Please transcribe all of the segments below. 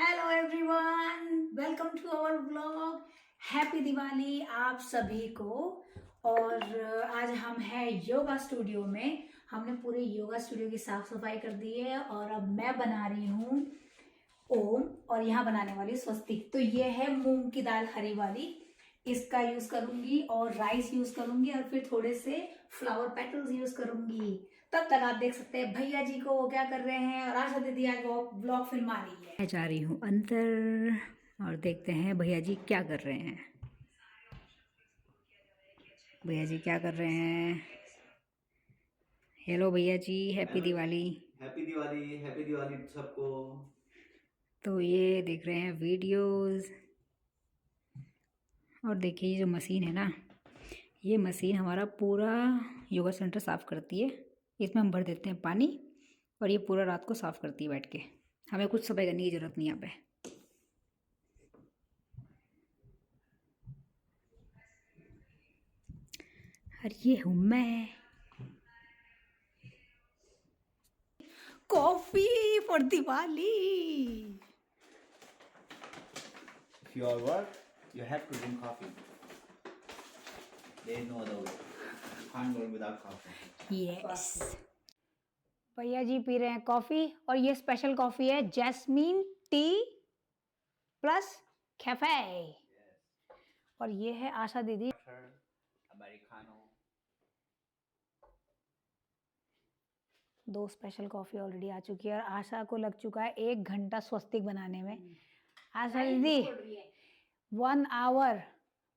Hello everyone, welcome to our vlog. Happy Diwali आप सभी को। और आज हम हैं योगा स्टूडियो में। हमने पूरे योगा स्टूडियो की साफ सफाई कर दी है और अब मैं बना रही हूँ ओम और यहाँ बनाने वाली स्वस्तिक। तो ये है मूंग की दाल हरी वाली, इसका यूज करूंगी और राइस यूज करूंगी और फिर थोड़े से फ्लावर पेटल्स यूज करूंगी। तब तक आप देख सकते हैं भैया जी को वो क्या कर रहे हैं और आशा दीदी आज वो ब्लॉग फिल्मा रही है। मैं जा रही हूँ अंदर और देखते हैं भैया जी क्या कर रहे हैं। भैया जी क्या कर रहे हैं? हेलो भैया जी, हैप्पी दिवाली। हैप्पी दिवाली सबको। तो ये देख रहे हैं वीडियोस। और देखिए ये जो मशीन है ना, ये मशीन हमारा पूरा योगा सेंटर साफ़ करती है। इसमें हम भर देते हैं पानी और ये पूरा रात को साफ़ करती है बैठ के। हमें कुछ सफाई करने की ज़रूरत नहीं यहाँ पे। और ये हूँ मैं। Coffee for Diwali. If you are work, you have to drink coffee. There is no other way. You can't work without coffee. Yes, भैया जी पी रहे हैं कॉफ़ी और ये स्पेशल कॉफ़ी है जैस्मीन टी प्लस कैफे। और ये है आशा दीदी। Water, Americano. दो स्पेशल कॉफ़ी ऑलरेडी आ चुकी है और आशा को लग चुका है 1 घंटा स्वस्तिक बनाने में। आशा दीदी 1 आवर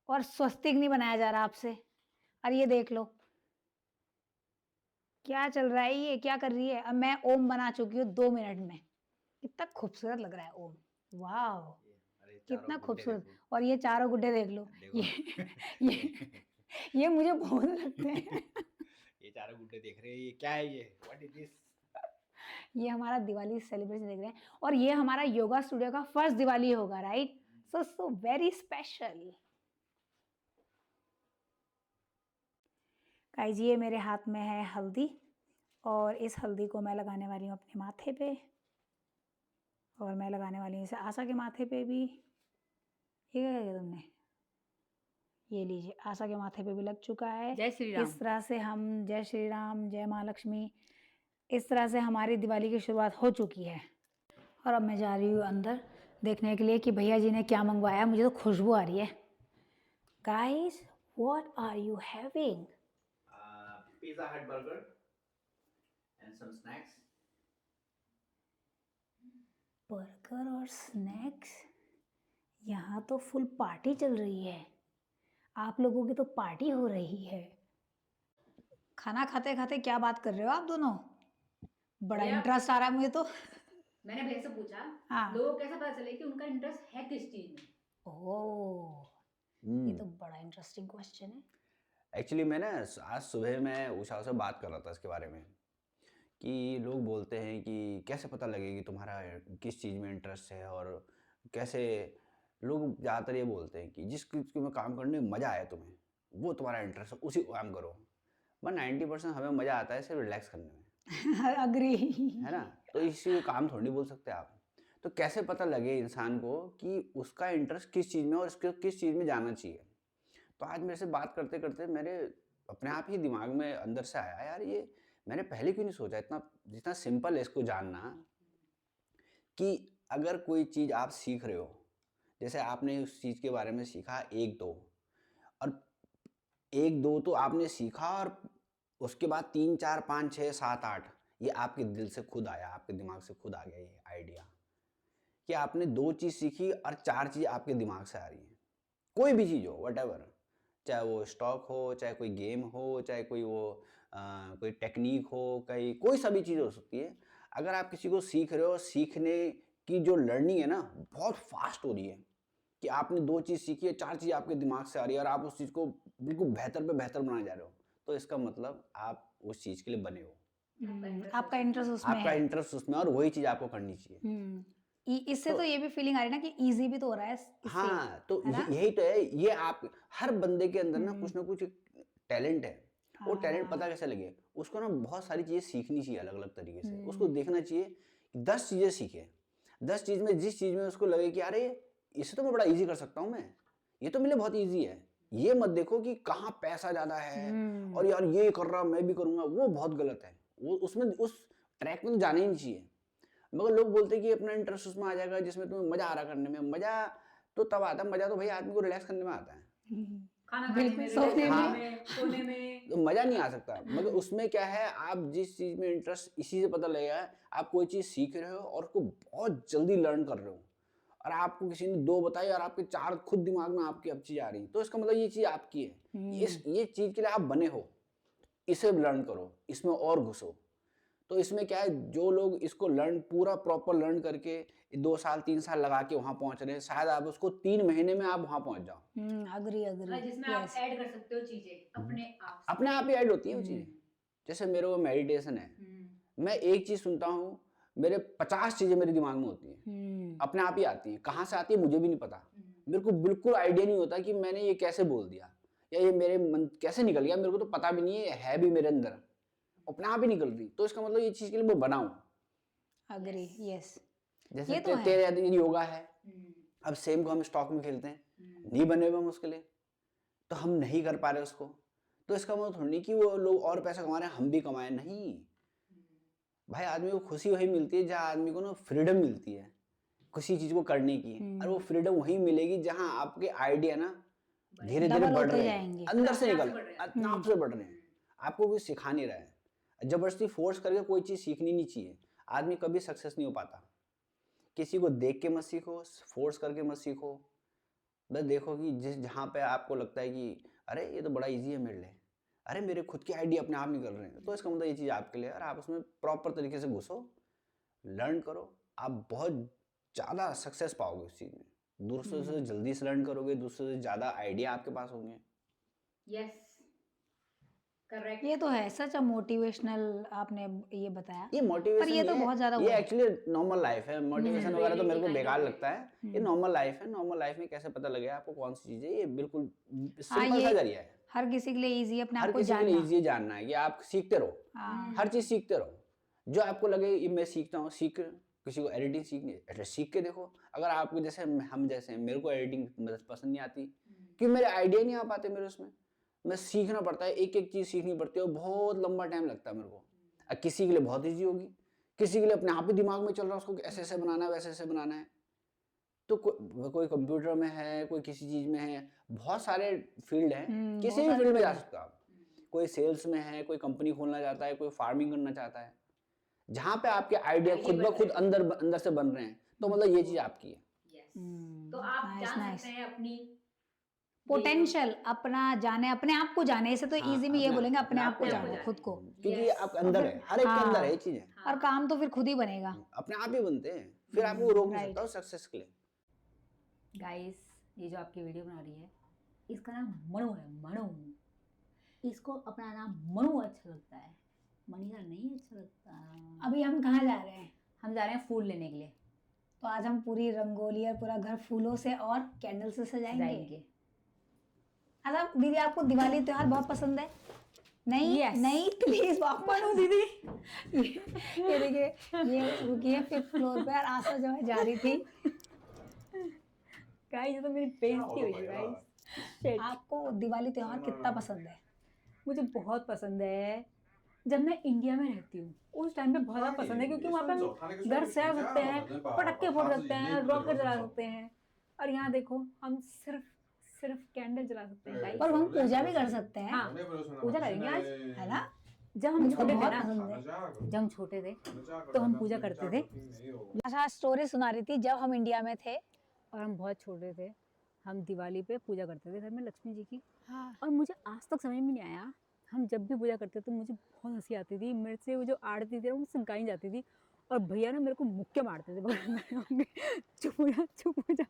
और स्वस्तिक नहीं बनाया जा रहा आपसे। और ये देख लो क्या चल रहा है, ये क्या कर रही है। अब मैं ओम बना चुकी हूँ 2 मिनट में। कितना खूबसूरत लग रहा है ओम। वाह, कितना खूबसूरत। और ये चारों गुड्डे देख लो। ये मुझे बहुत लगते हैं। ये चारों गुड्डे देख रहे हैं, ये क्या है? ये व्हाट इज दिस? ये हमारा दिवाली सेलिब्रेशन देख रहे हैं और ये हमारा योगा स्टूडियो का फर्स्ट दिवाली होगा, right? So very special. Guys ये मेरे हाथ में है हल्दी और इस हल्दी को मैं लगाने वाली हूँ अपने माथे पे और मैं लगाने वाली हूँ इसे आशा के माथे पे भी। ये क्या किया तुमने? ये लीजिए, आशा के माथे पे भी लग चुका है। जय श्री राम। इस तरह से हम जय श्री राम, जय माँ लक्ष्मी, इस तरह से हमारी दिवाली की शुरुआत हो चुकी है। और अब मैं जा रही हूँ अंदर देखने के लिए कि भैया जी ने क्या मंगवाया। मुझे तो खुशबू आ रही है। Guys what are you having? Pizza Hut burger and some snacks. Burger और स्नैक्स। यहाँ तो फुल पार्टी चल रही है। आप लोगों की तो पार्टी हो रही है। खाना खाते खाते क्या बात कर रहे हो आप दोनों? बड़ा भैया, इंटरेस्ट आ रहा है मुझे तो। मैंने भैया से पूछा हाँ। लोगों को कैसे पता चले कि उनका इंटरेस्ट है किस चीज में। ओह, ये तो बड़ा इंटरेस्टिंग क्वेश्चन है। एक्चुअली मैं ना आज सुबह मैं उषा से बात कर रहा था इसके बारे में कि लोग बोलते हैं कि कैसे पता लगे कि तुम्हारा किस चीज़ में इंटरेस्ट है, और कैसे लोग ज़्यादातर ये बोलते हैं कि जिस चीज़ में काम करने में मज़ा आए तुम्हें, वो तुम्हारा इंटरेस्ट है, उसी काम करो। बट 90% हमें मज़ा आता है सिर्फ रिलैक्स करने में, अग्री है ना? तो इसी काम थोड़ी बोल सकते आप। तो कैसे पता लगे इंसान को कि उसका इंटरेस्ट किस चीज़ में और उसको किस चीज़ में जाना चाहिए? तो आज मेरे से बात करते करते मेरे अपने आप ही दिमाग में अंदर से आया, यार ये मैंने पहले क्यों नहीं सोचा। इतना जितना सिंपल है इसको जानना कि अगर कोई चीज़ आप सीख रहे हो, जैसे आपने उस चीज़ के बारे में सीखा एक दो, और एक दो तो आपने सीखा और उसके बाद 3 4 5 6 7 8 ये आपके दिल से खुद आया, आपके दिमाग से खुद आ गया ये आइडिया कि आपने 2 चीज़ सीखी और 4 चीज़ आपके दिमाग से आ रही हैं। कोई भी चीज़ हो, व्हाटएवर, चाहे वो स्टॉक हो, चाहे कोई गेम हो, चाहे कोई कोई टेक्नीक हो, कोई सा भी चीज़ हो सकती है। अगर आप किसी को सीख रहे हो, सीखने की जो लर्निंग है ना बहुत फास्ट हो रही है कि आपने 2 चीज़ सीखी है, 4 चीज़ आपके दिमाग से आ रही है और आप उस चीज़ को बिल्कुल बेहतर पे बेहतर बनाने जा रहे हो, तो इसका मतलब आप उस चीज़ के लिए बने हो। आपका इंटरेस्ट उसमें आपका है। इंटरेस्ट उसमें और वही चीज़ आपको करनी चाहिए। इससे तो ये भी फीलिंग आ रही है ना कि इजी भी तो हो रहा है इससे, हाँ, तो है ना? यही तो है। ये आप हर बंदे के अंदर ना कुछ टैलेंट है। वो टैलेंट पता कैसे लगे? उसको ना बहुत सारी चीज़ें सीखनी चाहिए अलग-अलग तरीके से। उसको देखना चाहिए कि 10 चीज़ें सीखे। 10 चीज में जिस चीज में उसको लगे कि अरे इसे तो मैं बड़ा इजी कर सकता हूँ, मैं ये तो मेरे लिए बहुत इजी है, ये मत देखो कि कहाँ पैसा ज्यादा है और यार ये कर रहा मैं भी करूंगा, वो बहुत गलत है। वो उसमें उस ट्रैक में तो जाना ही नहीं चाहिए। मगर लोग बोलते हैं कि अपना इंटरेस्ट उसमें आ जाएगा जिसमें तुम्हें मजा आ रहा करने में। मजा तो तब आता है, मजा तो भाई आदमी को रिलैक्स करने में आता है, खाना खाने बिल्कुल, में, सोने खाने में। में, सोने में। तो मजा नहीं आ सकता। मगर उसमें क्या है, आप जिस चीज में इंटरेस्ट, इसी से पता लगेगा आप कोई चीज सीख रहे हो और उसको बहुत जल्दी लर्न कर रहे हो, और आपको किसी ने 2 बताई और आपके 4 खुद दिमाग में आपकी अब चीज आ रही, तो इसका मतलब ये चीज आपकी है। ये चीज के लिए आप बने हो, इसे लर्न करो, इसमें और घुसो। तो इसमें क्या है, जो लोग इसको लर्न पूरा प्रॉपर लर्न करके 2 साल 3 साल लगा के वहां पहुंच रहे हैं, शायद आप उसको 3 महीने में आप वहां पहुंच जाओ। अग्री हाँ, जिसमें आप ऐड कर सकते हो चीजें अपने आप से। अपने आप ही ऐड होती है वो चीजें। जैसे मेरे को मेडिटेशन है, मैं एक चीज सुनता हूँ, मेरे 50 चीजें मेरे दिमाग में होती हैं, अपने आप ही आती हैं। कहाँ से आती है मुझे भी नहीं पता, मेरे को बिल्कुल आइडिया नहीं होता कि मैंने ये कैसे बोल दिया या ये मेरे मन कैसे निकल गया, मेरे को तो पता भी नहीं है भी मेरे अंदर, अपने आप ही निकल रही। तो इसका मतलब ये चीज के लिए मैं बनाऊं। Agree, yes. जैसे ये तो है। तेरे यदि योगा है, अब सेम को हम स्टॉक में खेलते हैं, नहीं बने हुए हम उसके लिए, तो हम नहीं कर पा रहे उसको, तो इसका मतलब थोड़ी नहीं कि वो लोग और पैसा कमा रहे हैं हम भी कमाए, नहीं भाई। आदमी को खुशी वही मिलती है जहाँ आदमी को ना फ्रीडम मिलती है किसी चीज को करने की, और वो फ्रीडम वही मिलेगी जहाँ आपके आइडिया ना धीरे धीरे डबल बढ़ होते रहे हैं, जाएंगे। अंदर से अपने आप निकल से बढ़ रहे हैं। अपने आप से बढ़ रहे हैं, आपको कोई सिखा नहीं रहा है। जबरदस्ती फोर्स करके कोई चीज सीखनी नहीं चाहिए, आदमी कभी सक्सेस नहीं हो पाता। किसी को देख के मत सीखो, फोर्स करके मत सीखो, बस देखो कि जहाँ पे आपको लगता है कि अरे ये तो बड़ा इजी है मेरे लिए, अरे मेरे खुद के आइडिया अपने आप निकल रहे हैं, तो इसका मतलब ये चीज़ आपके लिए। और आप उसमें प्रॉपर तरीके से घुसो, लर्न करो, आप बहुत ज़्यादा सक्सेस पाओगे उस चीज़ में। दूसरों से जल्दी से लर्न करोगे, दूसरों से ज़्यादा आइडिया आपके पास होंगे। Yes, correct. ये तो है, सच अ मोटिवेशनल आपने ये बताया। ये मोटिवेशन पर ये तो बहुत ज्यादा ये हुआ है। एक्चुअली नॉर्मल लाइफ है। मोटिवेशन वगैरह तो मेरे को reality बेकार kind of लगता है। ये नॉर्मल लाइफ है। नॉर्मल लाइफ में कैसे पता लगेगा आपको कौन सी चीज़ है, ये बिल्कुल सिंपल सा ये जरिया है। हर किसी के लिए इजी, अपने हर आप को किसी के लिए जानना। इजी जानना है कि आप सीखते रहो, हाँ। हर चीज सीखते रहो। जो आपको लगे ये मैं सीखता हूँ, सीख। किसी को एडिटिंग सीखनी है, एटलीस्ट सीख के देखो। अगर आपको जैसे हम जैसे हैं, मेरे को एडिटिंग पसंद नहीं आती क्योंकि मेरे आइडिया नहीं आ पाते मेरे उसमें, मैं सीखना पड़ता है, एक एक चीज सीखनी पड़ती है और बहुत लंबा टाइम लगता है मेरे को। अब किसी के लिए बहुत ईजी होगी, किसी के लिए अपने आप ही दिमाग में चल रहा है उसको ऐसे ऐसे बनाना है, वैसे ऐसे बनाना है। तो कोई कंप्यूटर में है, कोई किसी चीज में है, बहुत सारे फील्ड हैं, किसी भी फील्ड में जा सकते हो आप। कोई सेल्स में है, कोई कंपनी खोलना चाहता है, कोई फार्मिंग करना चाहता है, जहाँ पे आपके आइडिया खुद ब खुद अंदर से बन रहे हैं, तो मतलब ये चीज आपकी है। यस, तो आप नाइस, जान नाइस। सकते हैं अपनी पोटेंशियल अपना जाने, अपने आप को जाने। ऐसे तो हाँ, इजी में ये अपने- बोलेंगे अपने आप को अपने आप जानो, को खुद को। क्योंकि Yes. आपके अंदर है, हर एक के अंदर है ये चीजें, और काम तो फिर खुद ही बनेगा। अपने आप ही बनते हैं, फिर आपको रोक नहीं right. सकता सक्सेस के लिए। गाइस, ये जो आपकी वीडियो बना रही है, इसका नाम मनु है, मनु। इसको अपना नाम मनु अच्छा लगता है, मनीषा नहीं अच्छा लगता। अभी हम कहाँ जा रहे हैं? हम जा रहे हैं फूल लेने के लिए, तो आज हम पूरी रंगोली और पूरा घर फूलों से और कैंडल से सजाएंगे। जाएंगे। अच्छा दीदी, आपको दिवाली त्योहार बहुत पसंद है? नहीं Yes. नहीं, प्लीज वापस लो दीदी। ये देखिए, ये रुकी है 5th फ्लोर पे और आशा जो है जा रही थी। गाइस, ये तो मेरी बेइज्जती हुई है गाइस। आपको दिवाली त्योहार कितना पसंद है? मुझे बहुत पसंद है। जब मैं इंडिया में रहती हूँ उस टाइम पे बहुत ज़्यादा पसंद है, क्योंकि वहाँ पे हम घर से आ सकते हैं, पटाखे फोड़ सकते हैं, रॉकेट जला सकते हैं, और यहाँ देखो हम सिर्फ कैंडल जला सकते हैं गाइस। और हम पूजा भी कर सकते हैं। हाँ, पूजा करेंगे आज, है ना? जब हम मुझे तो छोटे थे बहुत ना, पसंद है। जब हम छोटे थे तो हम पूजा करते थे। अच्छा, स्टोरी सुना रही थी, जब हम इंडिया में थे और हम बहुत छोटे थे, हम दिवाली पे पूजा करते थे घर में लक्ष्मी जी की। हाँ। और मुझे आज तक समझ में नहीं आया, हम जब भी पूजा करते थे मुझे बहुत हंसी आती थी। मेरे से वो जो आरती थी वो मुझसे गाई जाती थी, और भैया ना मेरे को मुक्के मारते थे चुप हो जा, चुप हो जा।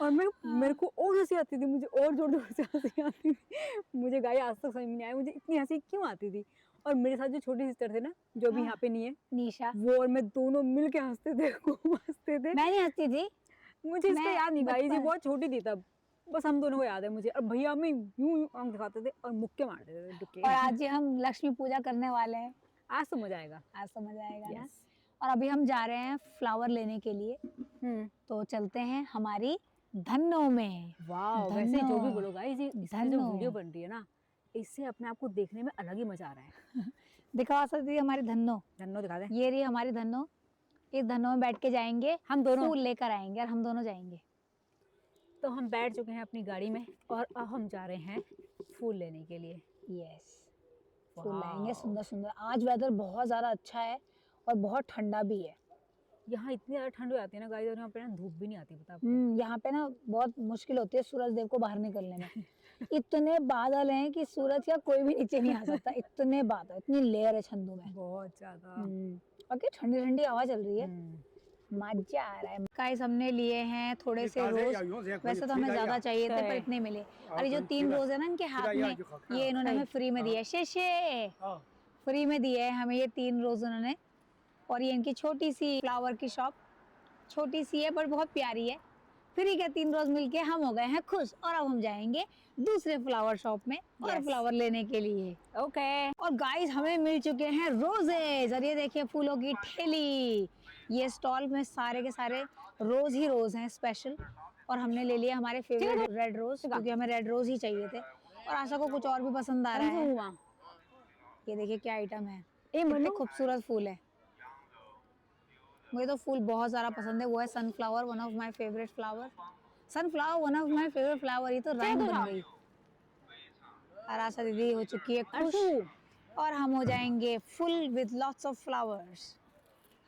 और मेरे को और हंसी आती थी, मुझे और जोर जोर से हंसी आती थी। मुझे गाय आज तक समझ में नहीं आया मुझे इतनी हंसी क्यों आती थी। और मेरे साथ जो छोटी सिस्टर थे ना, जो अभी यहाँ पे नहीं है, निशा, वो और मैं दोनों मिल के हंसते थे, खूब हंसते थे। मैं नहीं हंसती थी। मुझे इसका मैं याद नहीं, गाई जी बचपन- बहुत छोटी थी तब, बस हम दोनों को याद है मुझे। और भैया हमें यूं आंख दिखाते थे और मुक्के मारते थे और दुक्के। आज ही हम लक्ष्मी पूजा करने वाले हैं। आज तो मजा आएगा। आज समझ आएगा ना? यस। और अभी हम जा रहे हैं फ्लावर लेने के लिए, तो चलते हैं हमारी धन्नो में। वाह, वैसे जो भी धन्नो, बोलो गाइस, ये इसकी जो धन्नो। वीडियो बन रही है ना, इससे अपने आप को देखने में अलग ही मजा आ रहा है। दिखा सकती है हमारी धन्नो, धन्नो दिखा दे। ये रही हमारी धन्नो। इस धन्नो में बैठ के जाएंगे, हम दोनों फूल लेकर आएंगे और हम दोनों जाएंगे। तो हम बैठ चुके हैं अपनी गाड़ी में और अब हम जा रहे हैं फूल लेने के लिए। यस, फूल लाएंगे वाह। सुंदर सुंदर। आज वेदर बहुत ज़्यादा अच्छा है और बहुत ठंडा भी है। यहाँ इतनी ज़्यादा ठंड हो जाती है ना गाइस, और यहाँ पे ना धूप भी नहीं आती, पता आपको? यहाँ पे ना बहुत मुश्किल होती है सूरज देव को बाहर निकलने में। इतने बादल हैं कि सूरज का कोई भी नीचे नहीं आ सकता। इतने बादल, इतनी लेयर है छंदू में। बहुत ज़्यादा। और क्या ठंडी ठंडी हवा चल रही है, मजा आ रहा है। गाइस हमने लिए हैं थोड़े से रोज, वैसे तो हमें ज्यादा चाहिए थे पर इतने मिले। और ये जो 3 रोज है ना इनके हाथ में, ये इन्होंने हमें फ्री में दिया है। शेषे फ्री में दिए है हमें ये 3 रोज उन्होंने। और ये इनकी छोटी सी फ्लावर की शॉप, छोटी सी है पर बहुत प्यारी है। फ्री के 3 रोज मिलके हम हो गए हैं खुश। और अब हम जाएंगे दूसरे फ्लावर शॉप में और फ्लावर लेने के लिए। ओके। और गाइस हमें मिल चुके हैं रोजेज, और ये देखिए फूलों की ठेली। ये स्टॉल में सारे के सारे रोज ही रोज हैं स्पेशल। और हमने ले लिया हमारे फेवरेट रेड रोज, क्योंकि हमें रेड रोज ही चाहिए थे। और आशा को कुछ और भी पसंद आ रहा है। ये देखिए क्या आइटम है, कितने खूबसूरत फूल है। मुझे तो फूल बहुत सारा पसंद है। वो है sunflower, one of my favourite flower. Sunflower one of my favourite flower, ये तो राइम बन गई। और आशा दीदी हो चुकी है खुश और हम हो जाएंगे full with lots of flowers.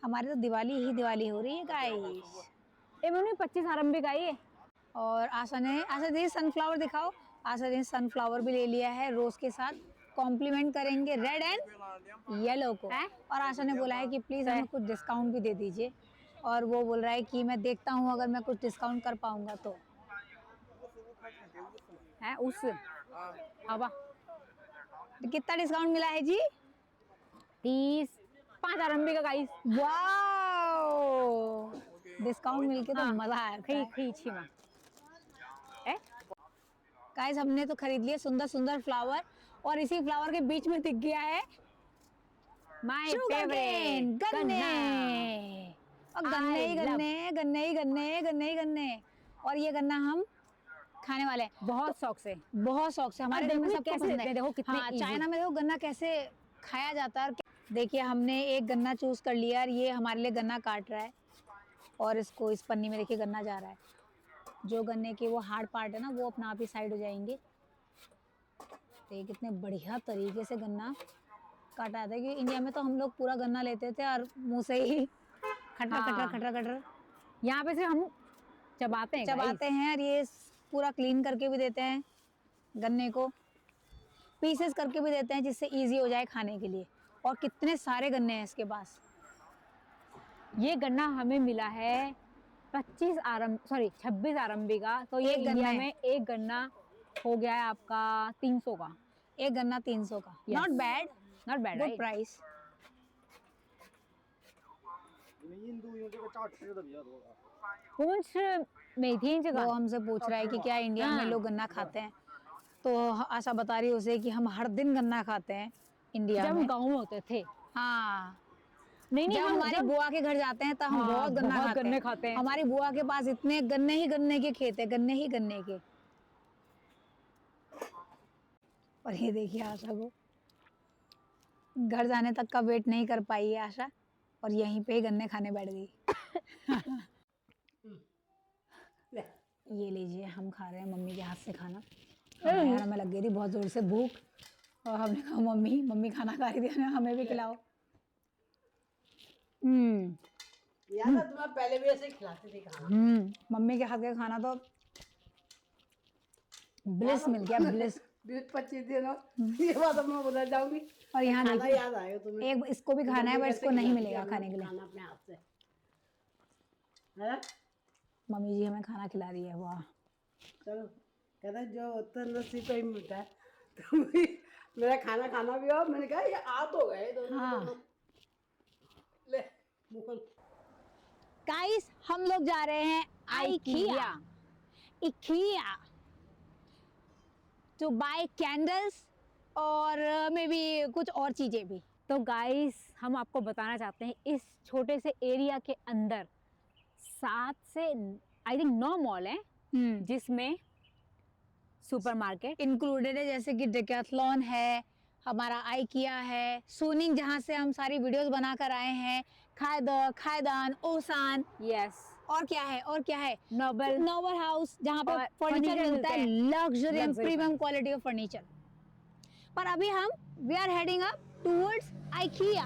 हमारी तो दिवाली ही दिवाली हो रही है गाइस। ए मम्मी 25 आरंभी का ये। और आशा दीदी सनफ्लावर दिखाओ। आशा दीदी सनफ्लावर भी ले लिया है रोज के साथ। कॉम्प्लीमेंट करेंगे रेड एंड येलो को। और आशा ने बोला है कि प्लीज हमें कुछ डिस्काउंट भी दे दीजिए। और वो बोल रहा है कि मैं देखता हूँ अगर मैं कुछ डिस्काउंट कर पाऊंगा तो। है उस आवा तो कितना डिस्काउंट मिला है जी? 30 5 आरंभी का गाइस। वाओ, डिस्काउंट मिलके तो मजा आया। गाइस हमने तो खरीद लिए सुंदर सुंदर फ्लावर। और इसी फ्लावर के बीच में दिख गया है माय फेवरेट गन्ने। और गन्ने ही गन्ने, गन्ने ही गन्ने, गन्ने ही गन्ने। और ये गन्ना हम खाने वाले हैं बहुत शौक से, बहुत शौक से। हमारे घर में सबको पसंद है। देखो कितने हाँ, चाइना में देखो गन्ना कैसे खाया जाता है। देखिए हमने एक गन्ना चूज कर लिया और ये हमारे लिए गन्ना काट रहा है। और इसको इस पन्नी में देखिए गन्ना जा रहा है। जो गन्ने के वो हार्ड पार्ट है ना वो अपना आप ही साइड हो जाएंगे। देखिए कितने बढ़िया तरीके से गन्ना काटा जाता है। क्योंकि इंडिया में तो हम लोग पूरा गन्ना लेते थे और मुंह से ही खटर खटर खटर खटर। यहाँ पे सिर्फ हम चबाते हैं और ये पूरा क्लीन करके भी देते हैं गन्ने को, पीसेस करके भी देते हैं जिससे इजी हो जाए खाने के लिए। और कितने सारे गन्ने हैं इसके पास। ये गन्ना हमें मिला है 26 आरंभी का। तो ये इंडिया में एक गन्ना हो गया है आपका 300 का। एक गन्ना 300 का। Not bad, good price. वो हमसे पूछ रहा है कि क्या इंडिया में लोग गन्ना खाते हैं। तो आशा बता रही है उसे कि हम हर दिन गन्ना खाते हैं इंडिया में। जब गाँव में होते थे। हाँ नहीं जब हमारी बुआ के घर जाते हैं तो हम बहुत गन्ना खाते हैं। हमारी बुआ के पास इतने गन्ने ही गन्ने के खेत है, गन्ने ही गन्ने के। और ये देखिए आशा को घर जाने तक का वेट नहीं कर पाई है आशा, और यहीं पे ही गन्ने खाने बैठ गई। ये लीजिए, हम खा रहे हैं मम्मी के हाथ से खाना। यार हमें लग गई थी बहुत जोर से भूख, और हमने कहा मम्मी खाना खा रही थी, हमें भी खिलाओ। यार ना तुम्हें पहले भी ऐसे खिलाती थी खाना। मम्मी के हाथ का खाना तो ब्लिस मिल गया, ब्लिस। 20-25 दिन ये बात मैं बता जाऊंगी। और यहाँ देखिए याद आएगा तुम्हें। एक इसको भी खाना है पर इसको नहीं मिलेगा खाने के लिए। खाना अपने हाथ से है। मम्मी जी हमें खाना खिला रही है। वाह, चलो कहते जो होता है नसीब को ही मिलता है। तो मेरा खाना खाना भी हो। मैंने कहा ये आ तो गए दोनों। हाँ ले मुकुल। गाइस हम लोग जा रहे हैं IKEA टू बाय कैंडल्स और मे बी कुछ और चीजें भी। तो गाइस हम आपको बताना चाहते हैं इस छोटे से एरिया के अंदर 7 से आई थिंक 9 मॉल हैं जिसमें सुपरमार्केट इंक्लूडेड है, जैसे कि डेकाथलॉन है, हमारा आइकिया है, सोनिंग जहाँ से हम सारी वीडियोस बनाकर आए हैं, खायदान, ओसान, यस और क्या है, और क्या है, नोबल नोबल हाउस जहाँ पे और फर्नीचर furniture मिलता है, मिलते luxury and Luxury premium quality of furniture. पर अभी हम we are heading up towards IKEA.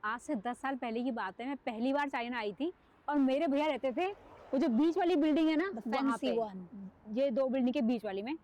आज से 10 साल पहले की बात है, मैं पहली बार चाइना आई थी और मेरे भैया रहते थे वो जो बीच वाली बिल्डिंग है ना, वहाँ फैंसी पे, वन। ये 2 बिल्डिंग के बीच वाली में।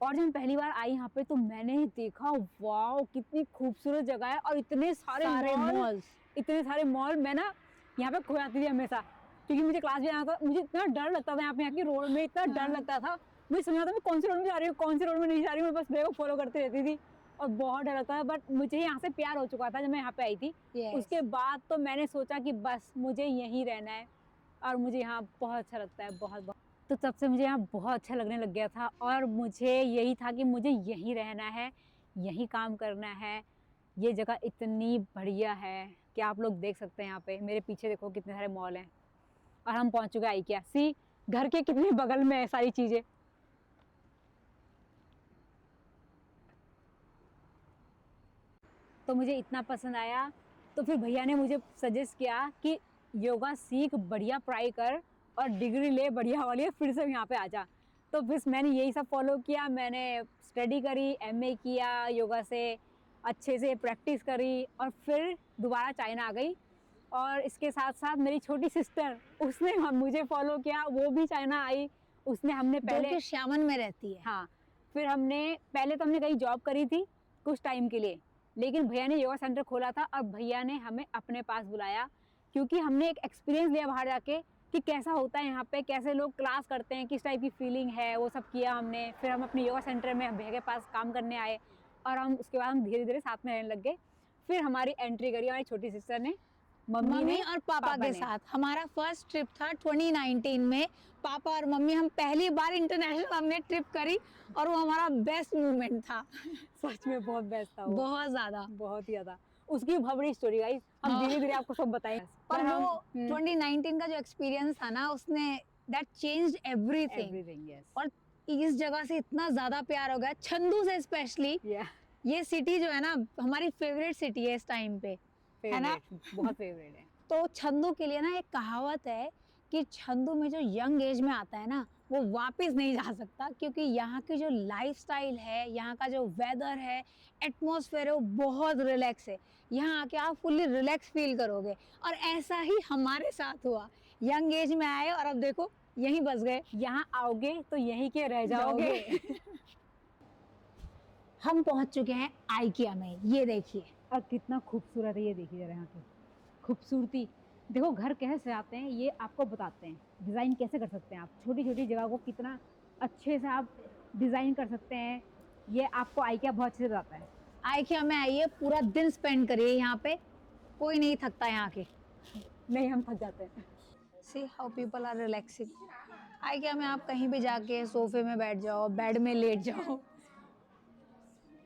और जब मैं पहली बार आई यहाँ पे तो मैंने देखा वाओ कितनी खूबसूरत जगह है और इतने सारे मॉल, इतने सारे मॉल। मैं ना यहाँ पे खो जाती थी हमेशा, क्योंकि मुझे क्लास भी जाना था, मुझे इतना डर लगता था यहाँ पे, यहाँ की रोड में इतना डर लगता था, मुझे समझ आता मैं कौन सी रोड में जा रही हूँ कौन सी रोड में नहीं जा रही हूँ, मैं बस को फॉलो करती रहती थी और बहुत डर लगता था। बट मुझे यहाँ से प्यार हो चुका था जब मैं यहाँ पे आई थी। उसके बाद तो मैंने सोचा कि बस मुझे यहीं रहना है और मुझे यहाँ बहुत अच्छा लगता है, बहुत बहुत। तो तब से मुझे यहाँ बहुत अच्छा लगने लग गया था और मुझे यही था कि मुझे यहीं रहना है, यहीं काम करना है। ये जगह इतनी बढ़िया है कि आप लोग देख सकते हैं यहाँ पे मेरे पीछे देखो कितने सारे मॉल हैं और हम पहुँच चुके हैं आइकिया। सी घर के कितने बगल में है सारी चीज़ें। तो मुझे इतना पसंद आया तो फिर भैया ने मुझे सजेस्ट किया कि योगा सीख, बढ़िया पढ़ाई कर और डिग्री ले बढ़िया वाली, फिर से यहाँ पे आ जा। तो फिर मैंने यही सब फॉलो किया, मैंने स्टडी करी, एमए किया योगा से, अच्छे से प्रैक्टिस करी और फिर दोबारा चाइना आ गई। और इसके साथ साथ मेरी छोटी सिस्टर, उसने मुझे फॉलो किया, वो भी चाइना आई। उसने हमने पहले जो कि श्यामन में रहती है। हाँ, फिर हमने पहले तो हमने कहीं जॉब करी थी कुछ टाइम के लिए, लेकिन भैया ने योगा सेंटर खोला था और भैया ने हमें अपने पास बुलाया क्योंकि हमने एक एक्सपीरियंस लिया बाहर जाके कि कैसा होता है यहाँ पे, कैसे लोग क्लास करते हैं, किस टाइप की फीलिंग है, वो सब किया हमने। फिर हम अपने योगा सेंटर में भैया के पास काम करने आए और हम उसके बाद हम धीरे धीरे साथ में रहने लग गए। फिर हमारी एंट्री करी हमारी छोटी सिस्टर ने, मम्मी और पापा के साथ। हमारा फर्स्ट ट्रिप था 2019 में, पापा और मम्मी हम पहली बार इंटरनेशनल हमने ट्रिप करी और वो हमारा बेस्ट मोमेंट था। सच में बहुत बेस्ट था वो, बहुत ज्यादा, बहुत ही ज्यादा। उसकी बहुत बड़ी स्टोरी गाइस, हम हाँ। धीरे धीरे आपको सब बताएंगे। पर वो 2019 का जो एक्सपीरियंस था ना, उसने दैट चेंज्ड एवरीथिंग। यस। और इस जगह से इतना ज्यादा प्यार हो गया, चंदू से स्पेशली। ये सिटी जो है ना, हमारी फेवरेट सिटी है इस टाइम पे, है ना? बहुत फेवरेट है। तो छंदू के लिए ना एक कहावत है कि छंदू में जो यंग एज में आता है ना, वो वापस नहीं जा सकता, क्योंकि यहाँ की जो लाइफस्टाइल है, यहाँ का जो वेदर है, एटमॉस्फेयर है, वो बहुत रिलैक्स है। यहाँ आके आप फुल्ली रिलैक्स फील करोगे और ऐसा ही हमारे साथ हुआ। यंग एज में आए और अब देखो यहीं बस गए। यहाँ आओगे तो यहीं के रह जाओगे। हम पहुँच चुके हैं आइकिया में, ये देखिए। और कितना खूबसूरत है, ये देखिए जरा यहाँ की खूबसूरती। देखो घर कैसे सजाते हैं ये आपको बताते हैं, डिज़ाइन कैसे कर सकते हैं आप, छोटी छोटी जगह को कितना अच्छे से आप डिज़ाइन कर सकते हैं, ये आपको आइकिया बहुत अच्छे से बताता है। आइकिया में आइए, पूरा दिन स्पेंड करिए यहाँ पे, कोई नहीं थकता यहाँ के। नहीं, हम थक जाते हैं। See how people are relaxing. IKEA में आप कहीं भी जाके सोफे में बैठ जाओ, बेड में लेट जाओ,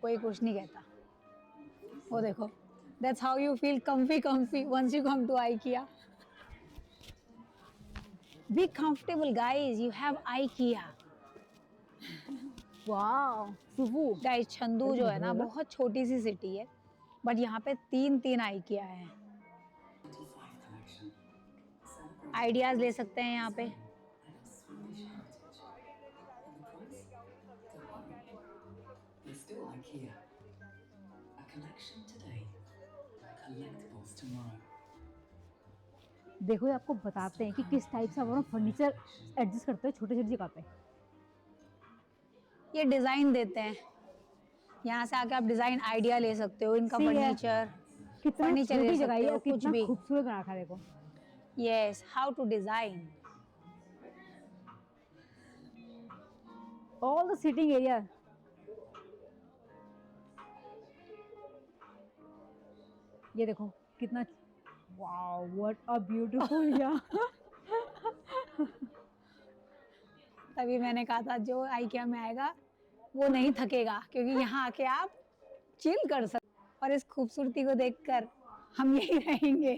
कोई कुछ नहीं कहता। वो देखो, that's how you feel comfy once you come to IKEA. Be comfortable guys, you have IKEA. वाह सुबू। गाइस चंदू जो है ना, बहुत छोटी सी सिटी है, बट यहाँ पे 3 IKEA हैं। आइडियाज ले सकते हैं यहाँ पे। Still IKEA. A collection today, collectibles tomorrow. देखो ये आपको बताते हैं कि किस टाइप से आप अपना फर्नीचर एडजस्ट करते हैं छोटे छोटी जगह पे। ये डिजाइन देते हैं, यहाँ से आके आप डिजाइन आइडिया ले सकते हो, इनका फर्नीचर, कितना फर्नीचर ले छोटी जगह सकते है हो, और कुछ कितना भी। खूबसूरत बना रखा है देखो। Yes, how to design. All the sitting area. ये देखो कितना, वाओ व्हाट अ ब्यूटीफुल। या तभी मैंने कहा था जो आइकिया में आएगा वो नहीं थकेगा, क्योंकि यहाँ आके आप चिल कर सकते। और इस खूबसूरती को देखकर हम यहीं रहेंगे,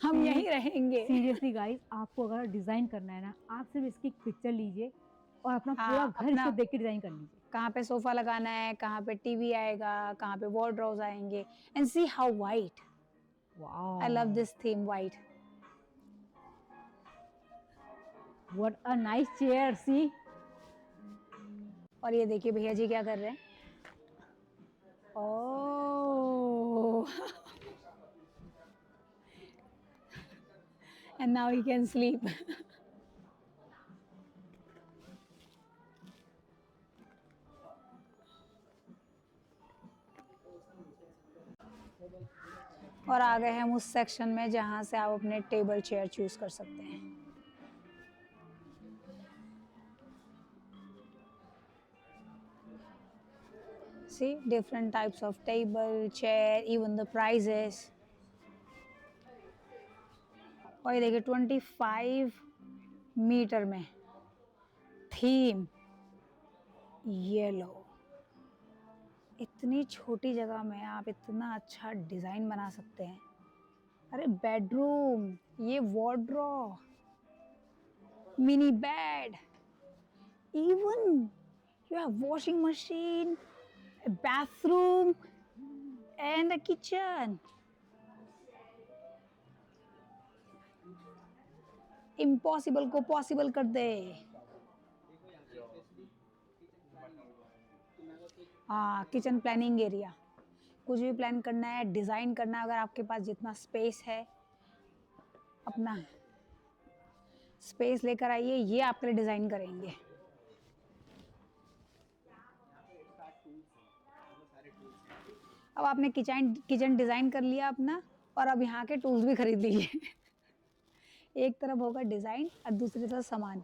हम यहीं रहेंगे। सीरियसली गाइस, आपको अगर डिजाइन करना है ना, आप सिर्फ इसकी एक पिक्चर लीजिए और अपना हाँ, पूरा घर अपना- इसको देख के डिजाइन कर लीजिए। कहाँ पे सोफा लगाना है, कहाँ पे टीवी आएगा, कहाँ पे वॉर्डरोब्स आएंगे, and see how white, wow, I love this theme white. What a nice chair, see. और ये देखिए भैया जी क्या कर रहे हैं। Oh and now he can sleep. और आ गए हम उस सेक्शन में जहाँ से आप अपने टेबल चेयर चूज कर सकते हैं। See different types of table, chair, even the prices. और ये देखिए 25 मीटर में थीम येलो। इतनी छोटी जगह में आप इतना अच्छा डिजाइन बना सकते हैं। अरे बेडरूम, ये wardrobe, mini bed, even you have washing machine, a bathroom and a kitchen. Impossible को पॉसिबल कर दे। हाँ, किचन प्लानिंग एरिया, कुछ भी प्लान करना है, डिज़ाइन करना है, अगर आपके पास जितना स्पेस है, अपना स्पेस लेकर आइए, ये आपके लिए डिज़ाइन करेंगे। अब आपने किचन डिज़ाइन कर लिया अपना, और अब यहाँ के टूल्स भी खरीद लीजिए। एक तरफ होगा डिज़ाइन और दूसरी तरफ सामान।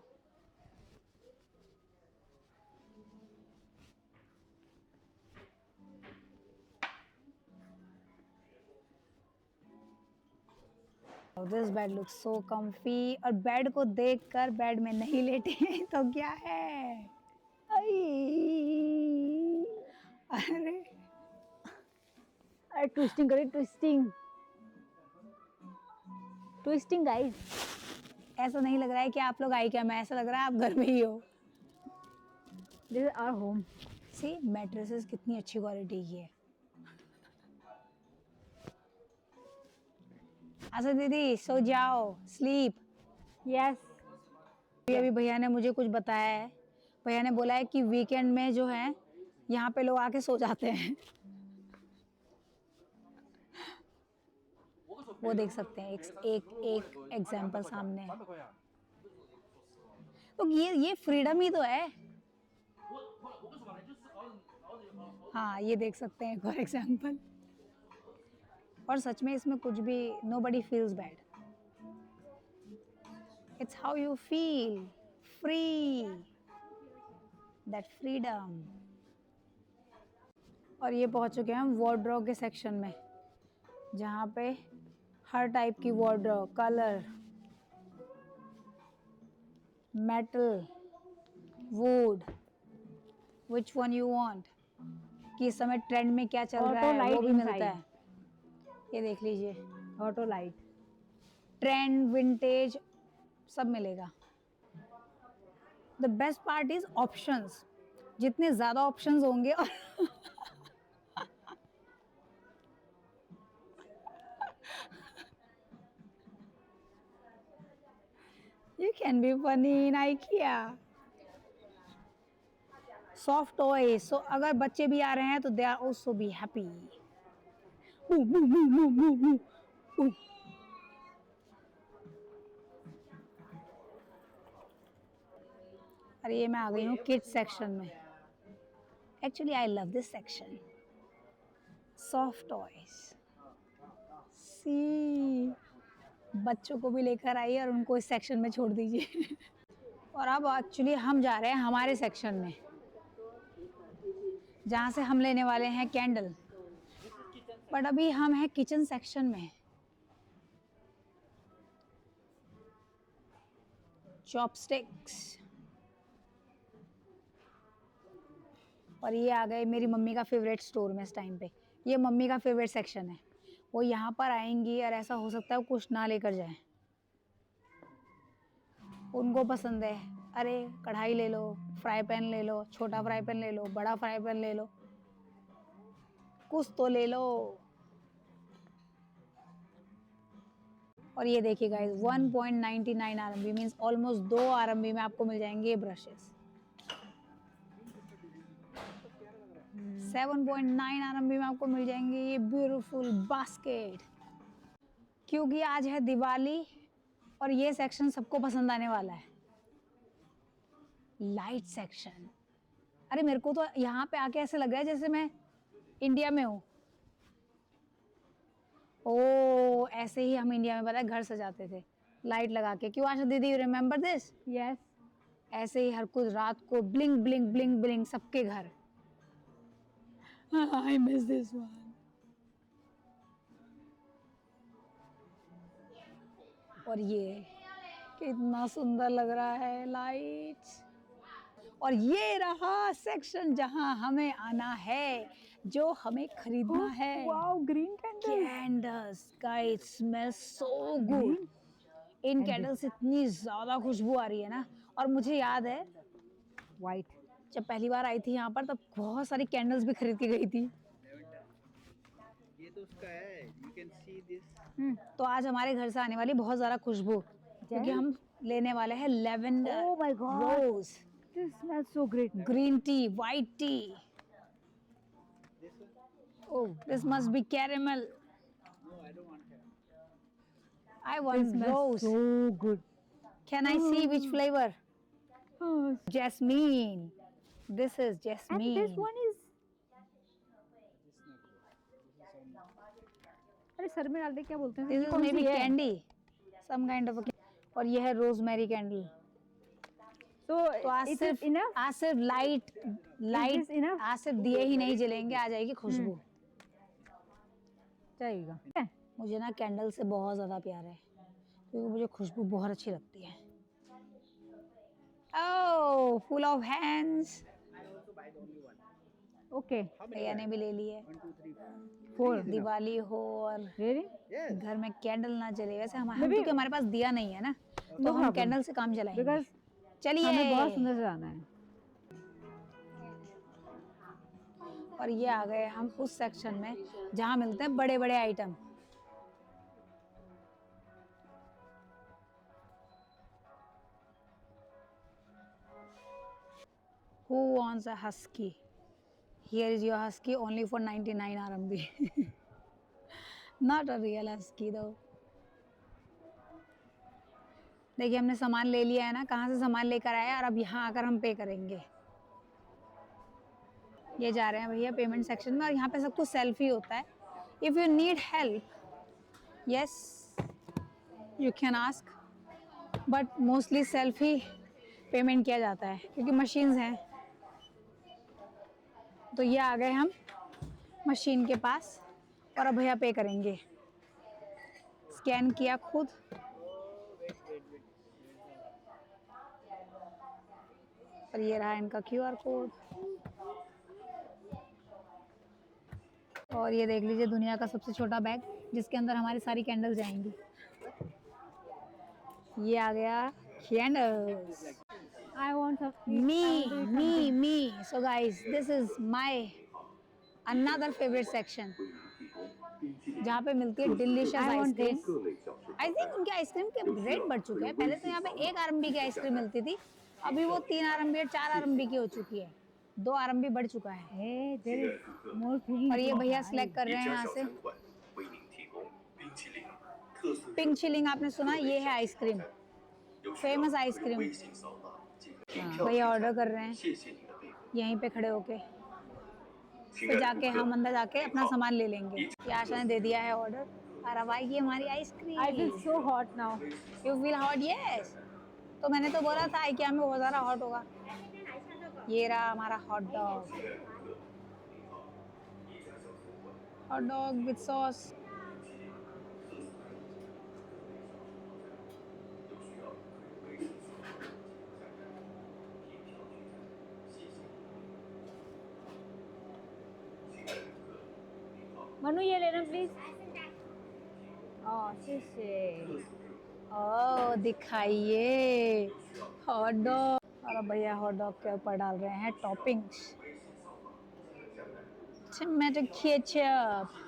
This bed looks so comfy. और बेड को देखकर बेड में नहीं लेटे हैं तो क्या है। आई, अरे अरे ट्विस्टिंग करिए, ट्विस्टिंग ट्विस्टिंग गाइस। ऐसा नहीं लग रहा है कि आप लोग आई क्या, मैं ऐसा लग रहा है आप घर में ही हो। This is our home. See mattresses कितनी अच्छी क्वालिटी की है। अच्छा दीदी सो जाओ, स्लीप। यस, अभी भैया ने मुझे कुछ बताया है। भैया ने बोला है कि वीकेंड में जो है यहाँ पे लोग आके सो जाते हैं। वो देख सकते हैं, एक एग्जाम्पल सामने है। तो ये फ्रीडम ही तो है। हाँ, ये देख सकते हैं एक और एग्जाम्पल। और सच में इसमें कुछ भी, nobody feels bad. It's how you feel free, that freedom. और ये पहुंच चुके हैं हम वार्डरोब के सेक्शन में, जहाँ पे हर टाइप की wardrobe, colour, metal, would, which one you want, कि इस समय ट्रेंड में क्या चल रहा है वो भी मिलता है। ये देख लीजिए, ऑटो लाइट, ट्रेंड, विंटेज सब मिलेगा। The best part is options. जितने ज़्यादा ऑप्शंस होंगे और you can be funny in IKEA. Soft toys. So अगर बच्चे भी आ रहे हैं तो they are also be happy. अरे ये मैं आ गई हूँ किड्स सेक्शन में। Actually I love this section. Soft toys, see बच्चों को भी लेकर आइए और उनको इस सेक्शन में छोड़ दीजिए। और अब एक्चुअली हम जा रहे हैं हमारे सेक्शन में, जहाँ से हम लेने वाले हैं कैंडल। बट अभी हम हैं किचन सेक्शन में। चॉपस्टिक्स, और ये आ गए मेरी मम्मी का फेवरेट स्टोर में इस टाइम पे, ये मम्मी का फेवरेट सेक्शन है। वो यहाँ पर आएंगी और ऐसा हो सकता है वो कुछ ना लेकर जाएं। उनको पसंद है, अरे कढ़ाई ले लो, फ्राई पैन ले लो, छोटा फ्राई पैन ले लो, बड़ा फ्राई पैन ले लो, कुछ तो ले लो। और ये देखिए guys 1.99 RMB means almost 2 RMB में आपको मिल जाएंगे ये ब्रशेस। 7.9 आरएमबी में आपको मिल जाएंगे ये ब्यूटीफुल बास्केट। क्योंकि आज है दिवाली और ये सेक्शन सबको पसंद आने वाला है, लाइट सेक्शन। अरे मेरे को तो यहाँ पे आके ऐसे लग रहा है जैसे मैं इंडिया में हूँ। ओ ऐसे ही हम इंडिया में पता है घर सजाते थे लाइट लगा के। क्यों आशा दीदी, यू रिमेम्बर दिस? यस। ऐसे ही हर कुछ रात को ब्लिंक ब्लिंक ब्लिंक ब्लिंक सबके घर। I miss this one. और ये कितना सुंदर लग रहा है लाइट्स। और ये रहा सेक्शन जहां हमें आना है, जो हमें खरीदना है। Wow, green candle. Candles guys smell so good. इन कैंडल्स से इतनी ज्यादा खुशबू आ रही है ना। और मुझे याद है वाइट। जब पहली बार आई थी यहाँ पर तब बहुत सारी कैंडल्स भी खरीद के गई थी। ये तो उसका है, you can see this. तो आज हमारे घर से आने वाली बहुत ज्यादा खुशबू, क्योंकि हम लेने वाले हैं lavender, Oh my God. Rose, this smells so great. Green tea, white tea. This one? Oh, this must be caramel. No, I don't want caramel. I want rose. so good. Can I see which flavor? Oh, Jasmine. This is and jasmine. this one is अरे sir में डाल दे, क्या बोलते हैं? This is कौन सी maybe है? candy, some kind of a. और ये है रोजमेरी कैंडल। So तो आज it सिर्फ is enough. Light this enough? आज सिर्फ दिए ही नहीं जलेंगे, आ जाएगी खुशबू। जाएगा। मुझे ना कैंडल से बहुत ज़्यादा प्यार है, क्योंकि मुझे खुशबू बहुत अच्छी लगती है। ओह फुल ऑफ हैंड्स। ओके। भैया ने भी ले ली है। 1, 2, 3, 4. 4 दिवाली हो और रियली? Yes. घर में कैंडल ना जले। वैसे हम Maybe- क्योंकि हमारे पास दिया नहीं है ना, तो No हम problem. कैंडल से काम चलाएंगे। बिकॉज चलिए। हमें बहुत सुंदर सजाना है। और ये आ गए हम उस सेक्शन में जहाँ मिलते हैं बड़े बड़े item. Who wants a husky? Here is your husky only for 99 RMB. Not a real husky though. देखिए हमने सामान ले लिया है ना, कहाँ से सामान लेकर आए और अब यहाँ आकर हम पे करेंगे। ये जा रहे हैं भैया पेमेंट सेक्शन में और यहाँ पे सब कुछ सेल्फी होता है। If you need help yes you can ask, but mostly selfie payment किया जाता है क्योंकि मशीन्स हैं। तो ये आ गए हम मशीन के पास और अब भैया पे करेंगे। स्कैन किया खुद, और ये रहा इनका QR कोड। और ये देख लीजिए दुनिया का सबसे छोटा बैग जिसके अंदर हमारी सारी कैंडल जाएंगी। ये आ गया candles. I want Me. So guys, this is my another favorite section जहाँ पे मिलती है डिलीशियस आइसक्रीम। आई थिंक उनके आइसक्रीम के रेट बढ़ चुके हैं। पहले तो यहाँ पे 1 RMB की आइसक्रीम मिलती थी, अभी वो 3 RMB और 4 RMB की हो चुकी है। 2 RMB बढ़ चुका है। There is more thing. और ये भैया सिलेक्ट कर रहे हैं यहाँ से। 为您提供冰淇淋特色 पिंक चिलिंग आपने सुना, ये है आइसक्रीम। 有需要 famous 可以 ice cream 微信扫码即可凭 हाँ, 票 भैया 取 ऑर्डर 餐 कर रहे हैं 谢谢你的配合。 यहीं पे खड़े होके। 亲 फिर 爱的 जाके 顾 हम 客， अंदर जाके अपना सामान ले लेंगे। ये आशा ने दे दिया है ऑर्डर और अब आएगी हमारी ice cream. I feel so hot now. You feel hot? Yes. तो मैंने तो बोला था IKEA में बहुत ज़्यादा हॉट होगा। ये रहा हमारा hot dog, hot dog with sauce. Manu ये लेना प्लीज। शीशे दिखाइए हॉट डॉग। और भैया हॉट डॉग के ऊपर डाल रहे हैं toppings, tomato ketchup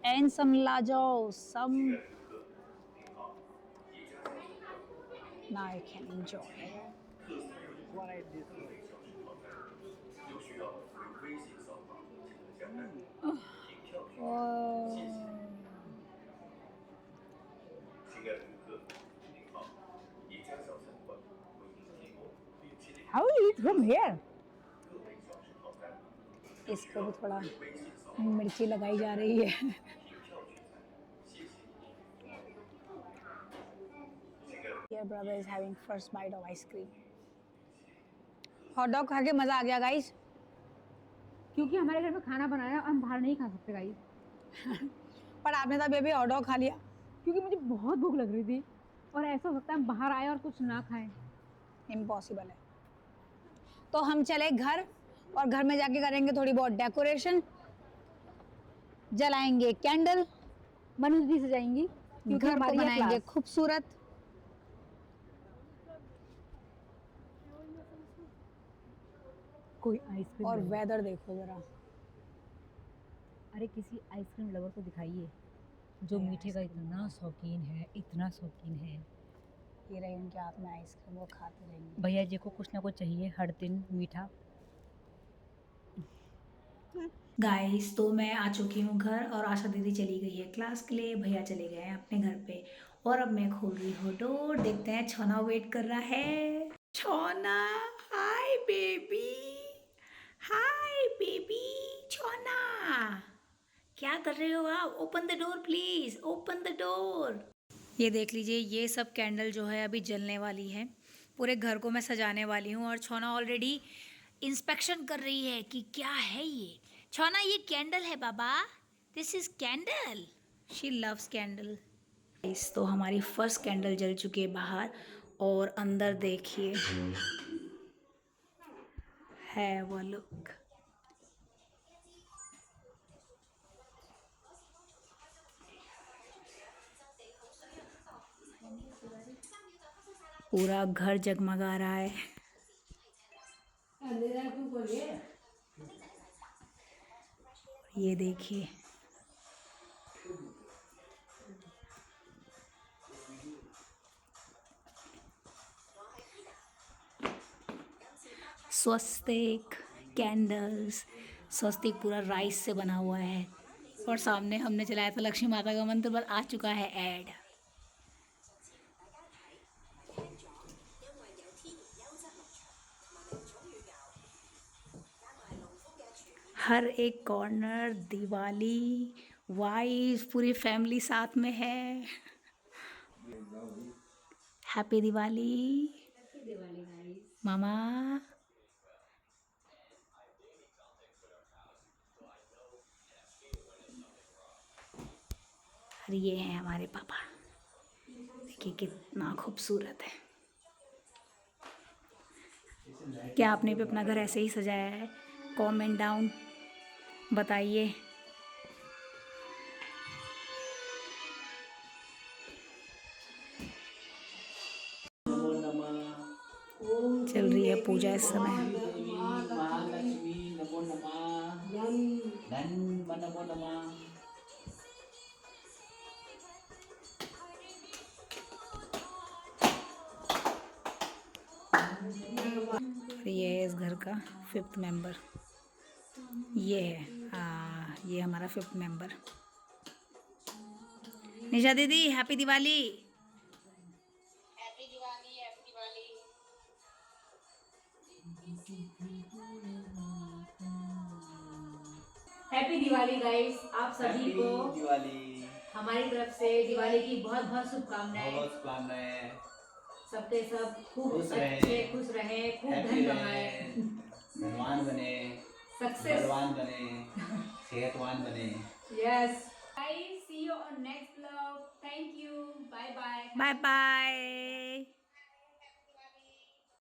and some lajo, some. Now you can enjoy. 有需要回微信扫码即可下单。凭票取 Oh. 亲爱的顾客，您好，一家小餐馆为您提供冰淇淋 How do you eat from here? 各类小吃套餐， इसको भी थोड़ा 微信扫码 मिर्ची लगाई जा रही है। 凭票取餐，谢谢。亲爱的 Your brother is having first bite of ice cream. Hot dog खा के मजा आ गया गाइस। क्योंकि हमारे घर में खाना बनाया है, हम बाहर नहीं खा सकते गाइस। पर आपने तो बेबी हॉट डॉग खा लिया। क्योंकि मुझे बहुत भूख लग रही थी और ऐसा हो सकता है हम बाहर आए और कुछ ना खाएं। इम्पॉसिबल है। तो हम चले घर और घर में जाके करेंगे थोड़ी बहुत डेकोरेशन, जलाएंगे कैंडल, मनु भी सजाएंगी क्योंकि घर को हमारी है बनाएंगे क्लास। खूबसूरत। कोई आइसक्रीम और लवर। वेदर देखो जरा। अरे किसी आइसक्रीम लवर को दिखाइए जो मीठे का इतना शौकीन है, इतना शौकीन है। ये रही उनके हाथ में आइसक्रीम, वो खाते रहेंगे। भैया जी को कुछ ना कुछ चाहिए हर दिन मीठा। गाइस तो मैं आ चुकी हूँ घर और आशा दीदी चली गई है क्लास के लिए, भैया चले गए हैं अपने घर पे और अब मैं खोल रही हूँ डोर। देखते हैं छोना वेट कर रहा है। छोना, हाय बेबी, हाय बेबी छोना, क्या कर रहे हो आप? Open the door please, open the door. ये देख लीजिए, ये सब कैंडल जो है अभी जलने वाली है। पूरे घर को मैं सजाने वाली हूँ और छोना ऑलरेडी इंस्पेक्शन कर रही है कि क्या है ये। छोना ये कैंडल है बाबा, this is candle, she loves candle. इस तो हमारी फर्स्ट कैंडल जल चुकी है बाहर और अंदर देखिए है वो लुक। पूरा घर जगमगा रहा है। ये देखिए स्वस्तिक कैंडल्स, स्वस्तिक पूरा राइस से बना हुआ है और सामने हमने चलाया था लक्ष्मी माता का मंत्र, पर आ चुका है ऐड। हर एक कॉर्नर दिवाली वाइज, पूरी फैमिली साथ में है। हैप्पी दिवाली मामा। और ये हैं हमारे पापा, देखिए कितना खूबसूरत है। क्या आपने भी अपना घर ऐसे ही सजाया है? कमेंट डाउन बताइए। चल रही है पूजा इस समय। महालक्ष्मी नमो नमः, धन नमो नमः। और ये है इस घर का 5th मेंबर, ये है ये हमारा 5th मेंबर। निशा दीदी happy Diwali. Happy Diwali guys, आप सभी को दिवाली, हमारी तरफ से दिवाली की बहुत बहुत शुभकामनाएं। बहुत शुभकामनाएं। सबके सब खूब खुश रहे, अच्छे खुश रहे, खूब हैप्पी धन रहे, कमाए, धनवान बने, सक्सेस। बलवान बने, सेहतवान बने। Yes guys, see you on next vlog. Thank you, bye bye. Bye bye.